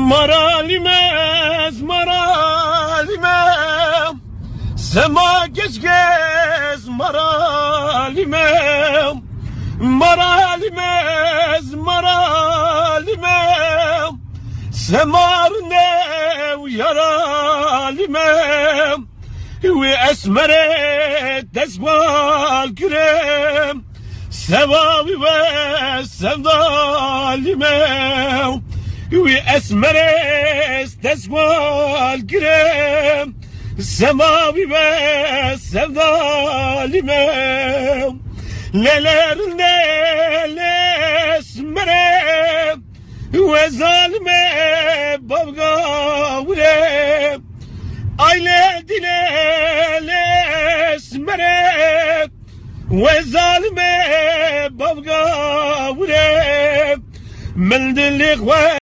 Maralimez, maralimem, sema geç gez maralimem. Maralimez, maralimem, semar nev yaralimem. Ve esmere desval kürem, sevavi ve sevdalimem. Ve esmere desval kürem, sevavi ve sevdalimem. Neler nesmere ve zalime babgavre. Aile dile lesmere ve zalime babgavre. Mendilik ve